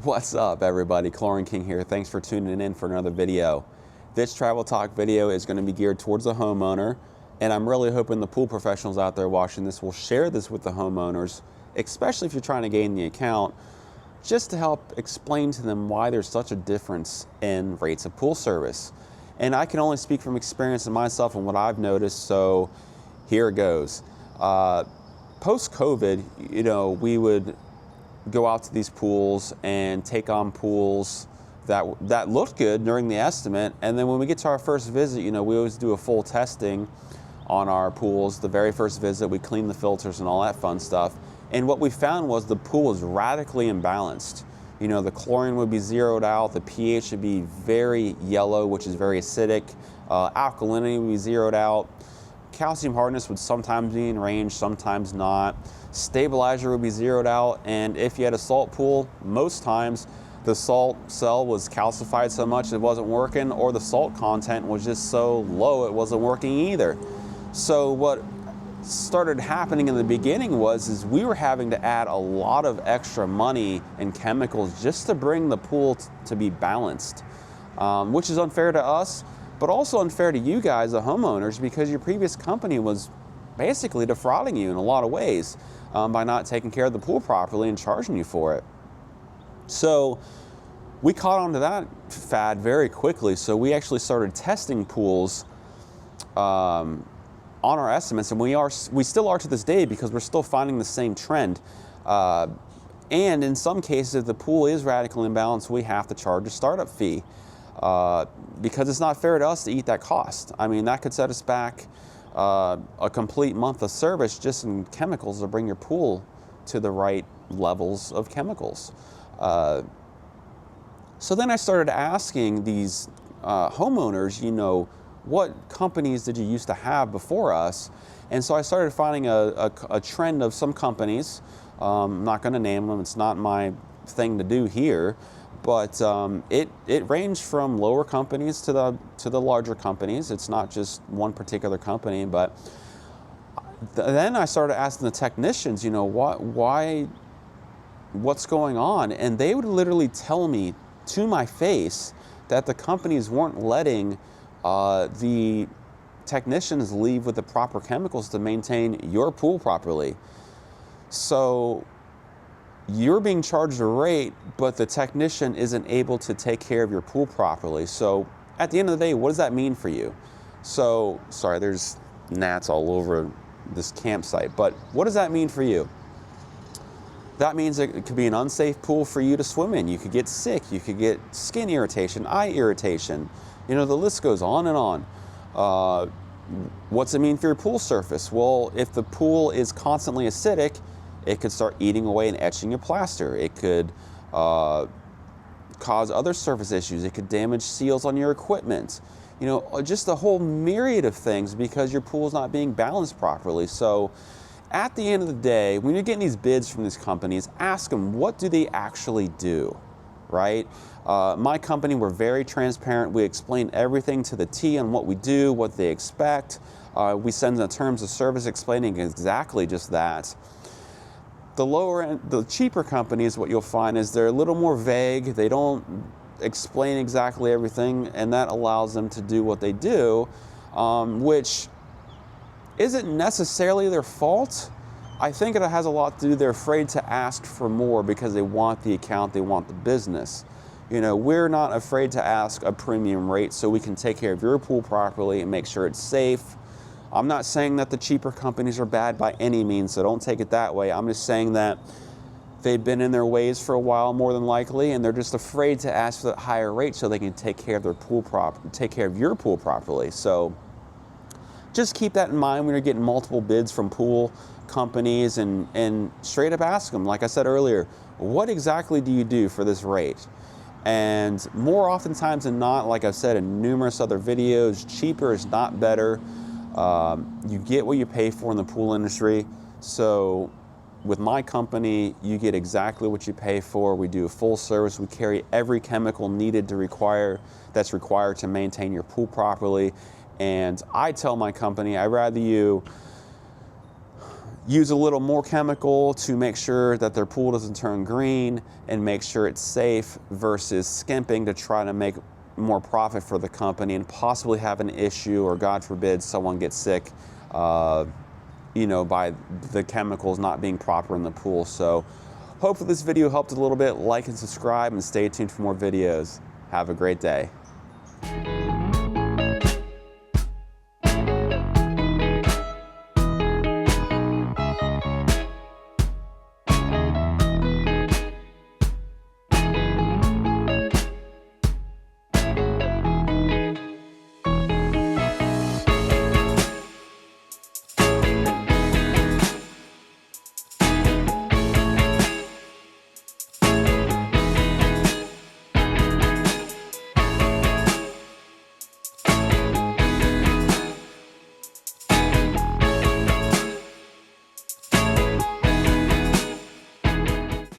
What's up, everybody? Chlorine King here. Thanks for tuning in for another video. This travel talk video is going to be geared towards the homeowner, and I'm really hoping the pool professionals out there watching this will share this with the homeowners, especially if you're trying to gain the account, just to help explain to them why there's such a difference in rates of pool service. And I can only speak from experience in myself and what I've noticed, so here it goes. Post-COVID, we would go out to these pools and take on pools that looked good during the estimate, and then when we get to our first visit, we always do a full testing on our pools. The very first visit, we clean the filters and all that fun stuff, and what we found was the pool was radically imbalanced. The chlorine would be zeroed out, the pH would be very yellow, which is very acidic, alkalinity would be zeroed out, calcium hardness would sometimes be in range, sometimes not. Stabilizer would be zeroed out, and if you had a salt pool, most times the salt cell was calcified so much it wasn't working, or the salt content was just so low it wasn't working either. So what started happening in the beginning is we were having to add a lot of extra money and chemicals just to bring the pool to be balanced, which is unfair to us, but also unfair to you guys, the homeowners, because your previous company was basically defrauding you in a lot of ways by not taking care of the pool properly and charging you for it. So we caught on to that fad very quickly. So we actually started testing pools on our estimates, and we still are to this day because we're still finding the same trend. And in some cases, if the pool is radically imbalanced, we have to charge a startup fee because it's not fair to us to eat that cost. I mean, that could set us back a complete month of service just in chemicals to bring your pool to the right levels of chemicals. So then I started asking these homeowners, what companies did you used to have before us? And so I started finding a trend of some companies. I'm not going to name them, it's not my thing to do here, but it ranged from lower companies to the larger companies. It's not just one particular company, but then I started asking the technicians, what's going on? And they would literally tell me to my face that the companies weren't letting the technicians leave with the proper chemicals to maintain your pool properly. So you're being charged a rate, but the technician isn't able to take care of your pool properly. So at the end of the day, what does that mean for you? So, sorry, there's gnats all over this campsite, but what does that mean for you? That means it could be an unsafe pool for you to swim in. You could get sick, you could get skin irritation, eye irritation. The list goes on and on. What's it mean for your pool surface? Well, if the pool is constantly acidic, it could start eating away and etching your plaster. It could cause other surface issues. It could damage seals on your equipment. Just a whole myriad of things because your pool is not being balanced properly. So at the end of the day, when you're getting these bids from these companies, ask them, what do they actually do, right? My company, we're very transparent. We explain everything to the T on what we do, what they expect. We send the terms of service explaining exactly just that. The lower end, the cheaper companies, what you'll find is they're a little more vague. They don't explain exactly everything, and that allows them to do what they do, which isn't necessarily their fault. I think it has a lot to do, they're afraid to ask for more because they want the account, they want the business. We're not afraid to ask a premium rate so we can take care of your pool properly and make sure it's safe. I'm not saying that the cheaper companies are bad by any means, so don't take it that way. I'm just saying that they've been in their ways for a while, more than likely, and they're just afraid to ask for that higher rate so they can take care of their pool take care of your pool properly. So just keep that in mind when you're getting multiple bids from pool companies, and straight up ask them, like I said earlier, what exactly do you do for this rate? And more oftentimes than not, like I've said in numerous other videos, cheaper is not better. You get what you pay for in the pool industry. So with my company, you get exactly what you pay for. We do a full service. We carry every chemical needed that's required to maintain your pool properly. And I tell my company, I'd rather you use a little more chemical to make sure that their pool doesn't turn green and make sure it's safe versus skimping to try to make more profit for the company and possibly have an issue, or God forbid someone gets sick, you know, by the chemicals not being proper in the pool. So hopefully this video helped a little bit. Like and subscribe and stay tuned for more videos. Have a great day.